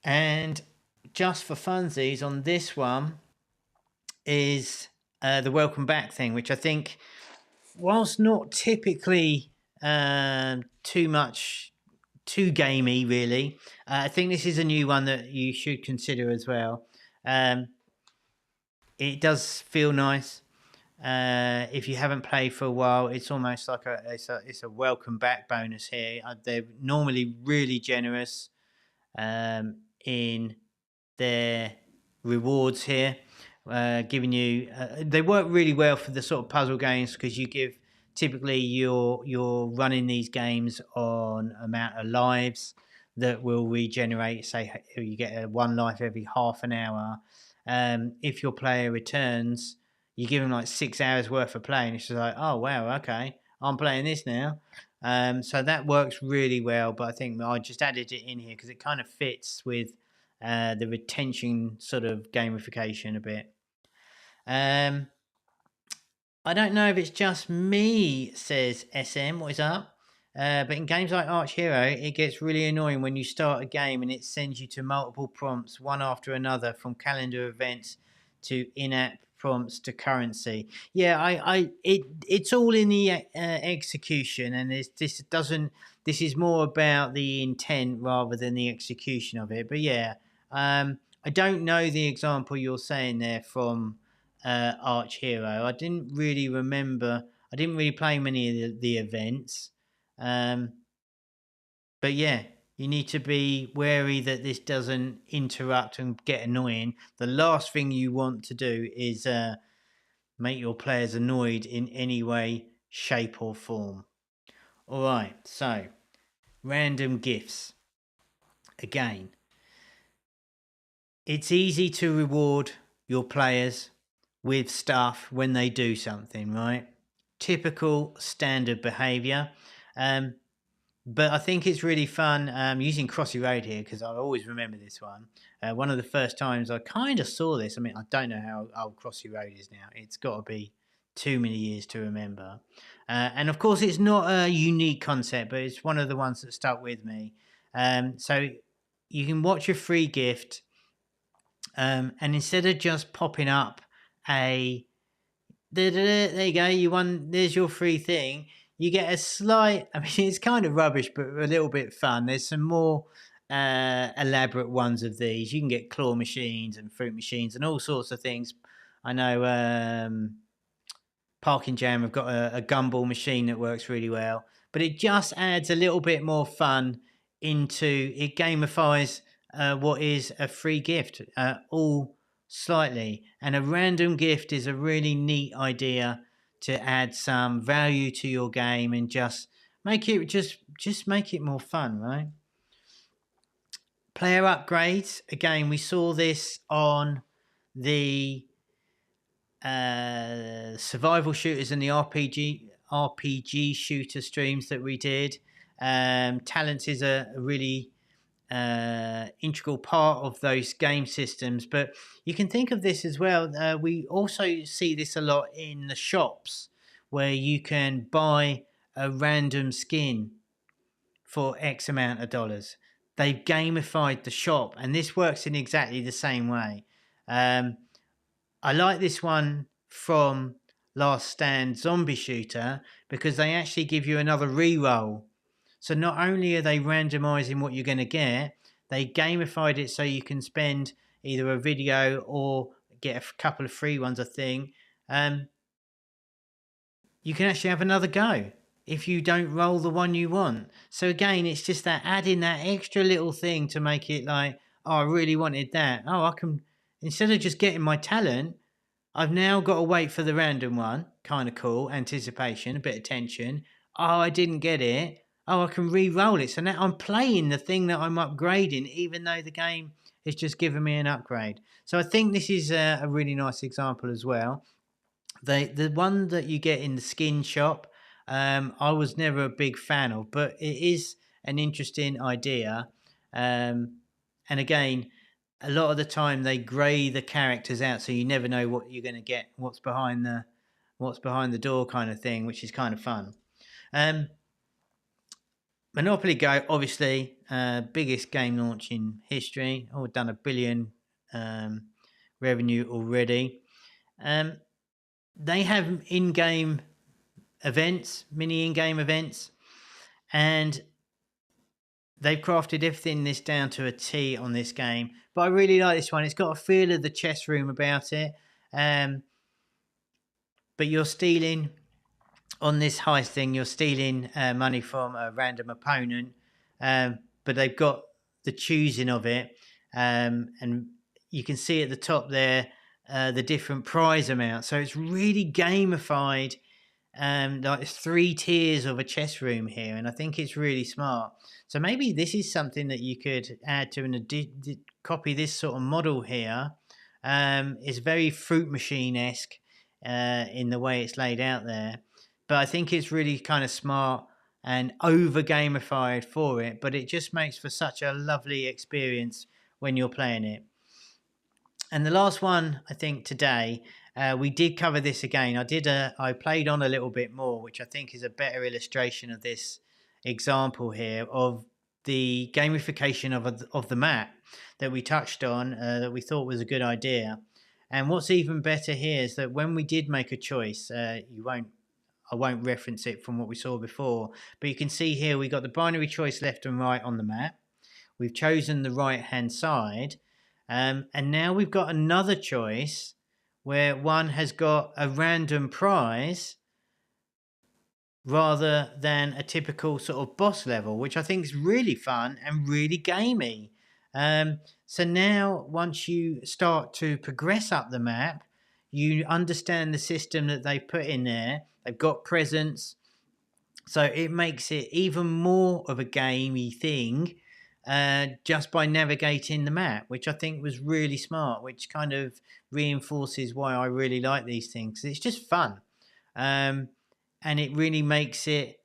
And just for funsies, on this one is the welcome back thing, which I think, whilst not typically too gamey, really, I think this is a new one that you should consider as well. It does feel nice. If you haven't played for a while, it's almost like it's a welcome back bonus here. They're normally really generous in their rewards here. giving you. They work really well for the sort of puzzle games because you give typically you're running these games on amount of lives that will regenerate. Say you get one life every half an hour. If your player returns, you give them like 6 hours worth of playing. It's just like, oh wow, okay, I'm playing this now. So that works really well. But I think I just added it in here because it kind of fits with the retention sort of gamification a bit. I don't know if it's just me, says SM. What is up? But in games like Arch Hero, it gets really annoying when you start a game and it sends you to multiple prompts, one after another, from calendar events to in-app prompts to currency. Yeah, it's all in the execution, and this is more about the intent rather than the execution of it. But yeah, I don't know the example you're saying there from Arch Hero. I didn't really remember. I didn't really play many of the events. But yeah, you need to be wary that this doesn't interrupt and get annoying. The last thing you want to do is make your players annoyed in any way, shape, or form. All right, so random gifts. Again, it's easy to reward your players with stuff when they do something, right? Typical standard behavior. But I think it's really fun using Crossy Road here because I always remember this one. One of the first times I kind of saw this. I mean, I don't know how old Crossy Road is now. It's got to be too many years to remember. And of course, it's not a unique concept, but it's one of the ones that stuck with me. So you can watch a free gift, and instead of just popping up a there you go, you won, there's your free thing, you get a slight, I mean, it's kind of rubbish but a little bit fun. There's some more elaborate ones of these. You can get claw machines and fruit machines and all sorts of things. I know Parking Jam have got a gumball machine that works really well, but it just adds a little bit more fun into it. Gamifies what is a free gift, all slightly, and a random gift is a really neat idea to add some value to your game and just make it just make it more fun, right? Player upgrades, again, we saw this on the survival shooters and the RPG shooter streams that we did. Talents is a really integral part of those game systems, but you can think of this as well. We also see this a lot in the shops where you can buy a random skin for X amount of dollars. They've gamified the shop, and this works in exactly the same way. I like this one from Last Stand Zombie Shooter because they actually give you another re-roll. So not only are they randomizing what you're going to get, they gamified it so you can spend either a video or get a couple of free ones, I think. You can actually have another go if you don't roll the one you want. So again, it's just that adding that extra little thing to make it like, oh, I really wanted that. Oh, I can, instead of just getting my talent, I've now got to wait for the random one. Kind of cool. Anticipation, a bit of tension. Oh, I didn't get it. Oh, I can re-roll it. So now I'm playing the thing that I'm upgrading, even though the game has just given me an upgrade. So I think this is a really nice example as well. The one that you get in the skin shop, I was never a big fan of, but it is an interesting idea. And again, a lot of the time they grey the characters out, so you never know what you're going to get, what's behind the door, kind of thing, which is kind of fun. Monopoly Go, obviously, biggest game launch in history. Oh, done $1 billion revenue already. They have in-game events, mini in-game events, and they've crafted everything this down to a T on this game. But I really like this one. It's got a feel of the chess room about it. But you're stealing, on this heist thing, you're stealing money from a random opponent. But they've got the choosing of it. And you can see at the top there, the different prize amounts. So it's really gamified. Like there's 3 tiers of a chess room here, and I think it's really smart. So maybe this is something that you could add to copy this sort of model here. It's very fruit machine-esque in the way it's laid out there, but I think it's really kind of smart and over gamified for it, but it just makes for such a lovely experience when you're playing it. And the last one, I think today, we did cover this again. I played on a little bit more, which I think is a better illustration of this example here of the gamification of the map that we touched on, that we thought was a good idea. And what's even better here is that when we did make a choice, I won't reference it from what we saw before, but you can see here we got the binary choice left and right on the map. We've chosen the right hand side. And now we've got another choice where one has got a random prize rather than a typical sort of boss level, which I think is really fun and really gamey. So now once you start to progress up the map, you understand the system that they put in there. They've got presents, so it makes it even more of a gamey thing just by navigating the map, which I think was really smart, which kind of reinforces why I really like these things. It's just fun. And it really makes it,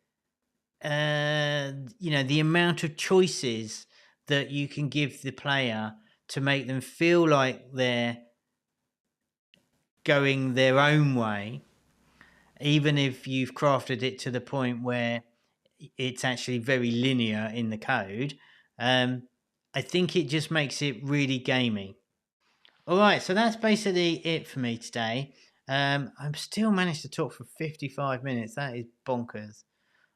the amount of choices that you can give the player to make them feel like they're going their own way, even if you've crafted it to the point where it's actually very linear in the code. I think it just makes it really gamey. All right, so that's basically it for me today. I've still managed to talk for 55 minutes. That is bonkers.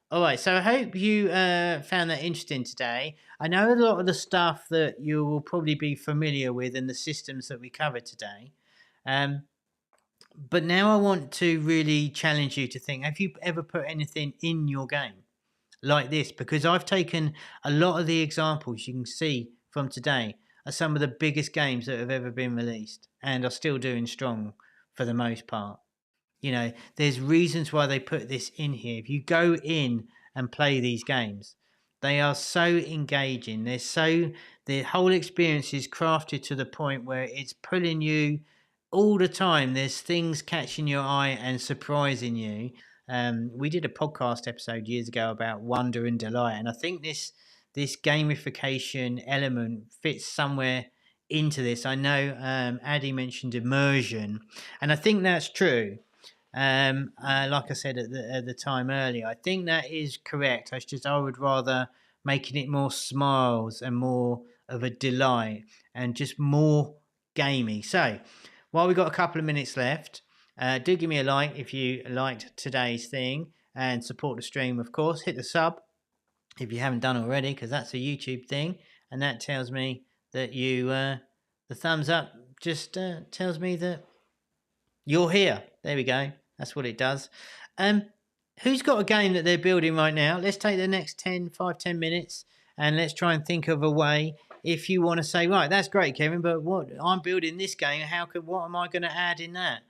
All right, so I hope you found that interesting today. I know a lot of the stuff that you will probably be familiar with and the systems that we covered today. But now I want to really challenge you to think, have you ever put anything in your game like this? Because I've taken a lot of the examples you can see from today are some of the biggest games that have ever been released and are still doing strong for the most part. There's reasons why they put this in here. If you go in and play these games, they are so engaging. The whole experience is crafted to the point where it's pulling you all the time. There's things catching your eye and surprising you. We did a podcast episode years ago about wonder and delight, and I think this gamification element fits somewhere into this. I know Addy mentioned immersion, and I think that's true. Like I said at the time earlier, I think that is correct. I would rather making it more smiles and more of a delight and just more gamey. So while we've got a couple of minutes left, do give me a like if you liked today's thing, and support the stream, of course. Hit the sub if you haven't done already, because that's a YouTube thing, and that tells me that you the thumbs up just tells me that you're here. There we go. That's what it does. Who's got a game that they're building right now? Let's take the next 10 minutes and let's try and think of a way. If you want to say, right, that's great, Kevin, but what I'm building this game, what am I going to add in that?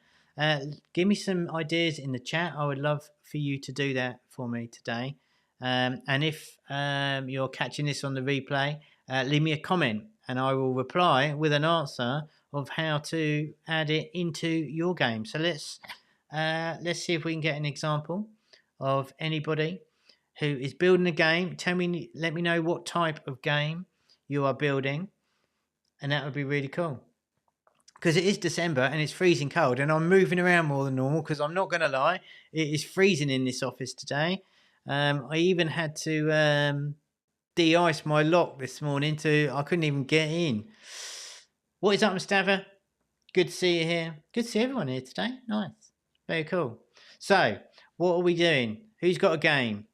Give me some ideas in the chat. I would love for you to do that for me today. And if you're catching this on the replay, leave me a comment and I will reply with an answer of how to add it into your game. So let's see if we can get an example of anybody who is building a game. Let me know what type of game you are building, and that would be really cool. Because it is December and it's freezing cold, and I'm moving around more than normal because I'm not going to lie, it is freezing in this office today. I even had to de-ice my lock this morning I couldn't even get in. What is up, Mustafa? Good to see you here. Good to see everyone here today. Nice. Very cool. So, what are we doing? Who's got a game?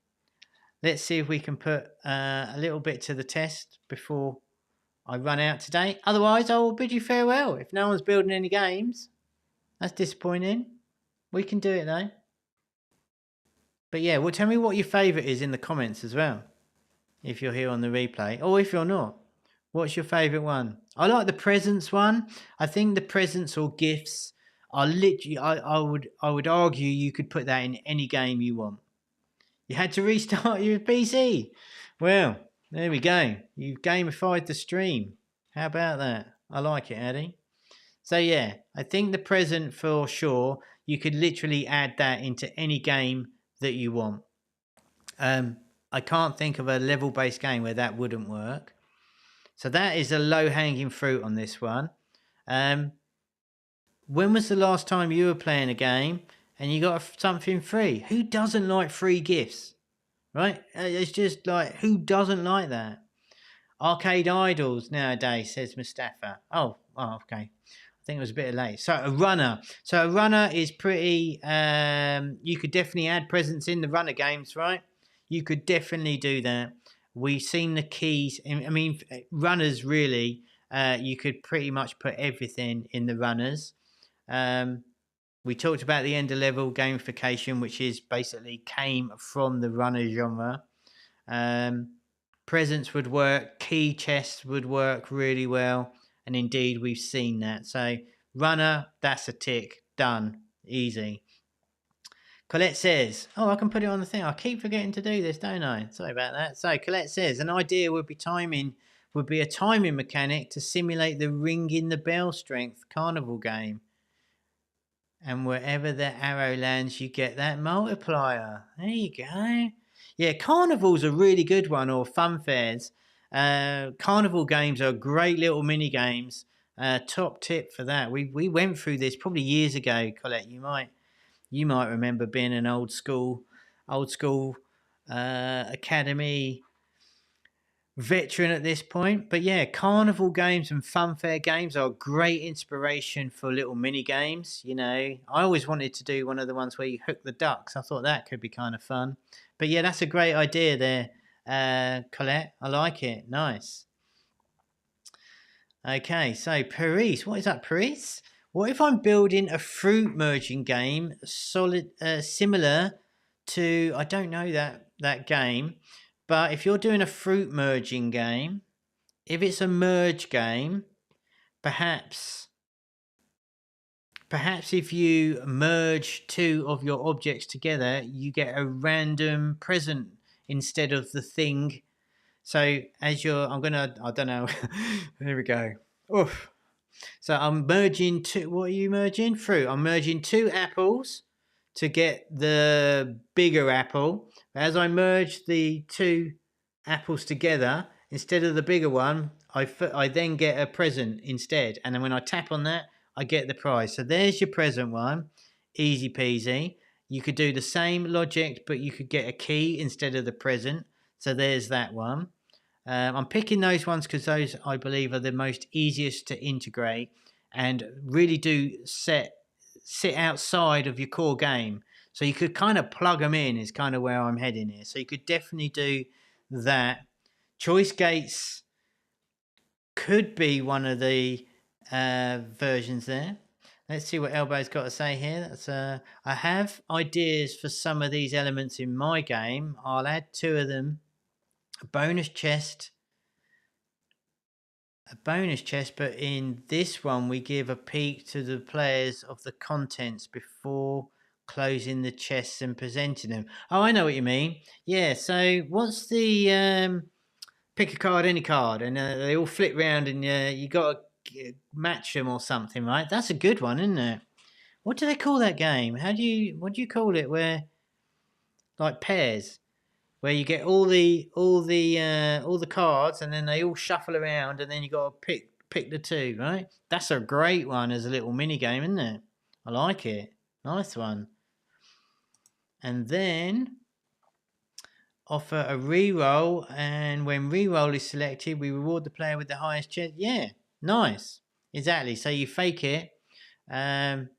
Let's see if we can put a little bit to the test before I run out today. Otherwise, I will bid you farewell. If no one's building any games, that's disappointing. We can do it though. But yeah, well, tell me what your favourite is in the comments as well. If you're here on the replay, or if you're not. What's your favourite one? I like the presents one. I think the presents or gifts are literally. I would argue you could put that in any game you want. You had to restart your PC. Well, there we go. You've gamified the stream. How about that? I like it, Addy. So yeah, I think the present for sure. You could literally add that into any game that you want. I can't think of a level-based game where that wouldn't work. So that is a low-hanging fruit on this one. When was the last time you were playing a game and you got something free? Who doesn't like free gifts? Right? It's just like, who doesn't like that? Arcade idols nowadays, says Mustafa. Oh, okay. I think it was a bit late. So a runner. So a runner is pretty. You could definitely add presents in the runner games, right? You could definitely do that. We've seen the keys. I mean, runners really. You could pretty much put everything in the runners. We talked about the end of level gamification, which is basically came from the runner genre. Presents would work, key chests would work really well, and indeed we've seen that. So runner, that's a tick, done, easy. Colette says, I can put it on the thing. I keep forgetting to do this, don't I? Sorry about that. So Colette says, an idea would be a timing mechanic to simulate the ringing the bell strength carnival game. And wherever the arrow lands, you get that multiplier. There you go. Yeah, carnival's a really good one, or fun fairs. Carnival games are great little mini games. Top tip for that. We went through this probably years ago, Colette. You might remember being an old school academy veteran at this point. But yeah, carnival games and funfair games are great inspiration for little mini games. You know, I always wanted to do one of the ones where you hook the ducks. I thought that could be kind of fun. But yeah, that's a great idea there, Colette. I like it. Nice. Okay, so Paris, what is that, Paris? What if I'm building a fruit merging game similar to, I don't know that game, but if you're doing a fruit merging game, if it's a merge game, perhaps if you merge two of your objects together, you get a random present instead of the thing. So as I don't know, there we go. Oof. So I'm merging two, what are you merging? Fruit. I'm merging two apples to get the bigger apple. As I merge the two apples together, instead of the bigger one, I then get a present instead. And then when I tap on that, I get the prize. So there's your present one. Easy peasy. You could do the same logic, but you could get a key instead of the present. So there's that one. I'm picking those ones because those, I believe, are the most easiest to integrate and really do sit outside of your core game. So you could kind of plug them in is kind of where I'm heading here. So you could definitely do that. Choice gates could be one of the versions there. Let's see what Elbow's got to say here. That's I have ideas for some of these elements in my game. I'll add two of them. A bonus chest, but in this one we give a peek to the players of the contents before closing the chests and presenting them. Oh, I know what you mean. Yeah, so what's the pick a card, any card, and they all flip round and you got to match them or something, right? That's a good one, isn't it? What do they call that game? What do you call it, where like pairs, where you get all the cards and then they all shuffle around and then you got to pick the two, right? That's a great one as a little mini game, isn't it? I like it. Nice one. And then offer a re-roll, and when re-roll is selected, we reward the player with the highest chance. Yeah, nice. Exactly. So you fake it and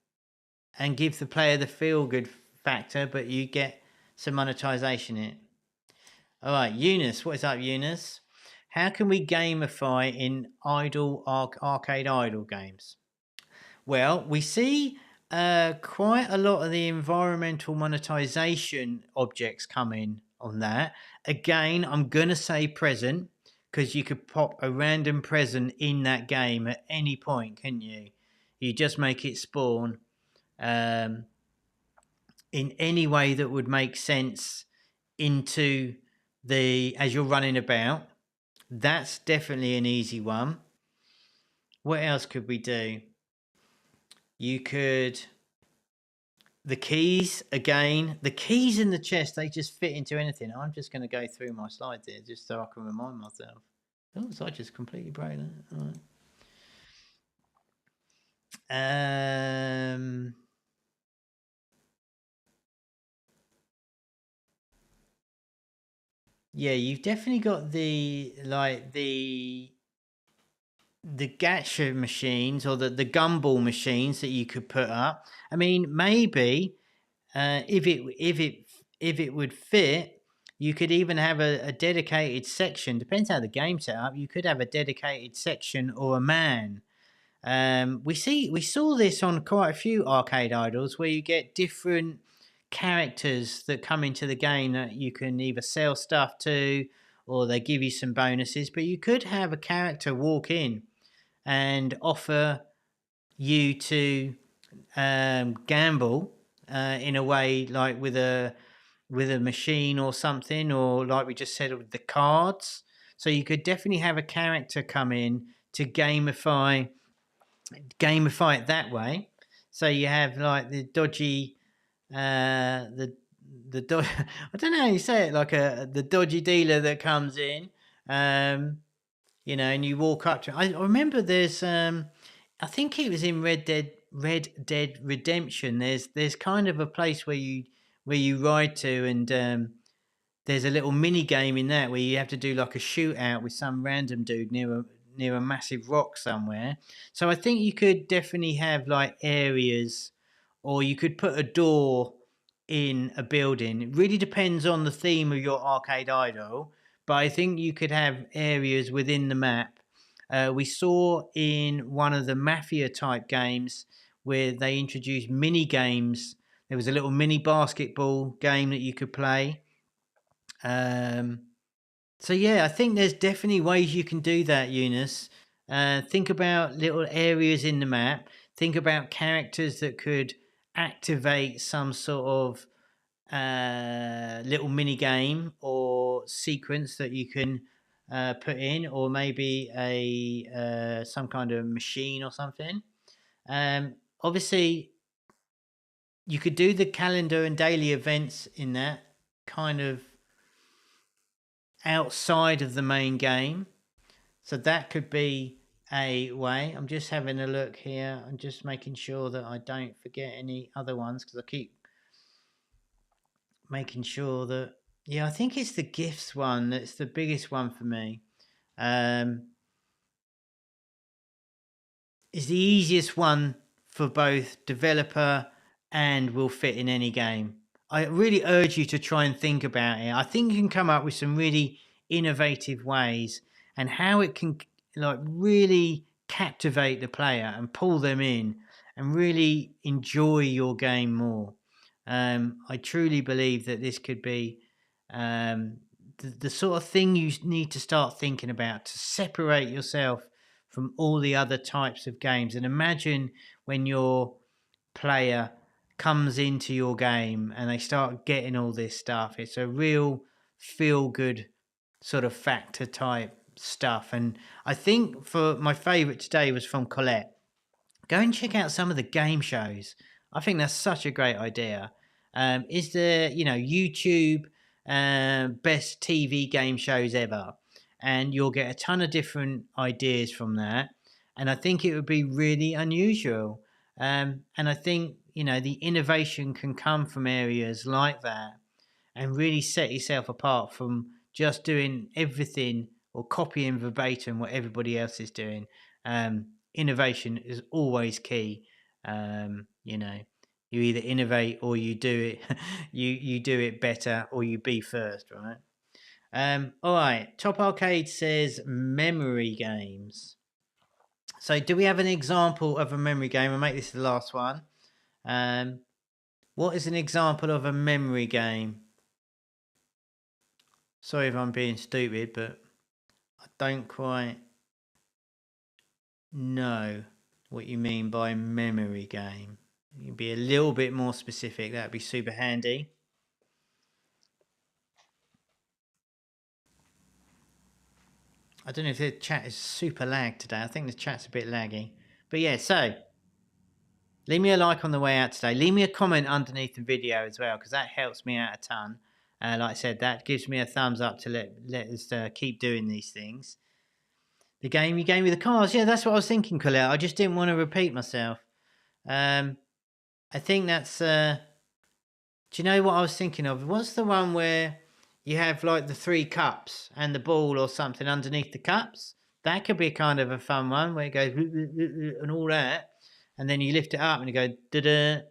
give the player the feel-good factor, but you get some monetization in it. All right, Eunice, what is up, Eunice? How can we gamify in arcade idle games? Well, we see quite a lot of the environmental monetization objects come in on that. Again, I'm going to say present because you could pop a random present in that game at any point, couldn't you? You just make it spawn in any way that would make sense into as you're running about. That's definitely an easy one. What else could we do? You could... The keys, again, the keys in the chest, they just fit into anything. I'm just going to go through my slides here just so I can remind myself. Oh, so I just completely broke that. All right. Yeah, you've definitely got the gacha machines, or the gumball machines that you could put up. I mean, maybe if it would fit, you could even have a dedicated section. Depends how the game's set up. You could have a dedicated section or a man. We saw this on quite a few arcade idols where you get different characters that come into the game that you can either sell stuff to, or they give you some bonuses. But you could have a character walk in and offer you to gamble in a way, like with a machine or something, or like we just said, with the cards. So you could definitely have a character come in to gamify it that way. So you have like the dodgy I don't know how you say it, like the dodgy dealer that comes in, and you walk up to... I remember there's I think it was in Red Dead Redemption. There's kind of a place where you ride to, and there's a little mini game in that where you have to do like a shootout with some random dude near a massive rock somewhere. So I think you could definitely have like areas, or you could put a door in a building. It really depends on the theme of your arcade idol, but I think you could have areas within the map. We saw in one of the mafia type games where they introduced mini games. There was a little mini basketball game that you could play. So yeah, I think there's definitely ways you can do that, Eunice. Think about little areas in the map. Think about characters that could activate some sort of little mini game or sequence that you can put in, or maybe a some kind of machine or something. Obviously, you could do the calendar and daily events in that kind of outside of the main game. So that could be a way. I'm just having a look here. I'm just making sure that I don't forget any other ones, because I keep making sure that... Yeah, I think it's the gifts one that's the biggest one for me. It's the easiest one for both developer and will fit in any game. I really urge you to try and think about it. I think you can come up with some really innovative ways, and how it can like really captivate the player and pull them in and really enjoy your game more. I truly believe that this could be the sort of thing you need to start thinking about to separate yourself from all the other types of games. And imagine when your player comes into your game and they start getting all this stuff. It's a real feel good sort of factor type stuff. And I think for my favorite today was from Colette. Go and check out some of the game shows. I think that's such a great idea. Is there, YouTube best TV game shows ever? And you'll get a ton of different ideas from that. And I think it would be really unusual. And I think, the innovation can come from areas like that, and really set yourself apart from just doing everything or copying verbatim what everybody else is doing. Innovation is always key. You either innovate or you do it you do it better, or you be first, right? All right, Top Arcade says memory games. So do we have an example of a memory game? I'll make this the last one. What is an example of a memory game? Sorry if I'm being stupid, but don't quite know what you mean by memory game. You can be a little bit more specific. That'd be super handy. I don't know if the chat is super lagged today. I think the chat's a bit laggy. But yeah, so leave me a like on the way out today. Leave me a comment underneath the video as well, because that helps me out a ton. Like I said, that gives me a thumbs up to let us keep doing these things. The game you gave me the cards. Yeah, that's what I was thinking, Colette. I just didn't want to repeat myself. I think that's... do you know what I was thinking of? What's the one where you have like the 3 cups and the ball or something underneath the cups? That could be kind of a fun one where it goes and all that. And then you lift it up and you go da-da.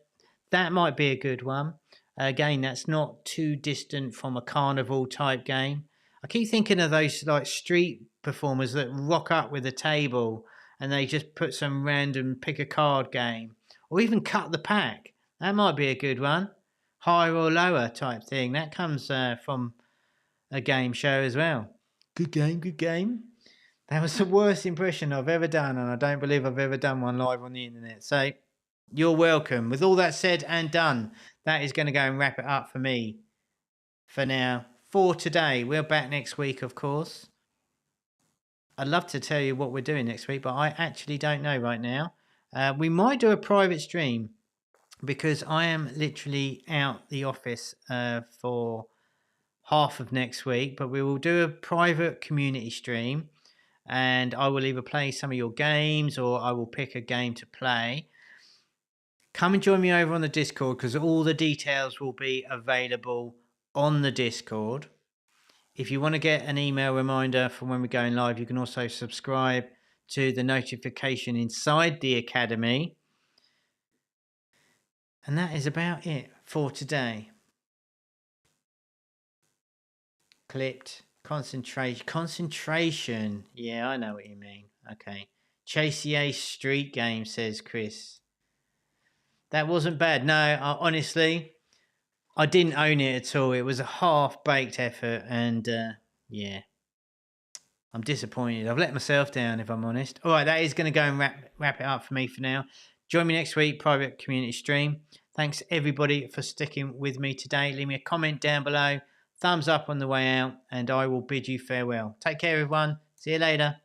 That might be a good one. Again, that's not too distant from a carnival type game. I keep thinking of those like street performers that rock up with a table and they just put some random pick a card game or even cut the pack. That might be a good one. Higher or lower type thing. That comes from a game show as well. Good game, good game. That was the worst impression I've ever done, and I don't believe I've ever done one live on the internet. So you're welcome. With all that said and done, that is going to go and wrap it up for me for now. For today, we're back next week, of course. I'd love to tell you what we're doing next week, but I actually don't know right now. We might do a private stream because I am literally out the office for half of next week, but we will do a private community stream and I will either play some of your games or I will pick a game to play. Come and join me over on the Discord because all the details will be available on the Discord. If you want to get an email reminder from when we're going live, you can also subscribe to the notification inside the Academy. And that is about it for today. Clipped. Concentration. Yeah, I know what you mean. Okay. Chasey Ace Street Game, says Chris. That wasn't bad. No, honestly, I didn't own it at all. It was a half-baked effort, and yeah, I'm disappointed. I've let myself down, if I'm honest. All right, that is going to go and wrap it up for me for now. Join me next week, private community stream. Thanks, everybody, for sticking with me today. Leave me a comment down below. Thumbs up on the way out, and I will bid you farewell. Take care, everyone. See you later.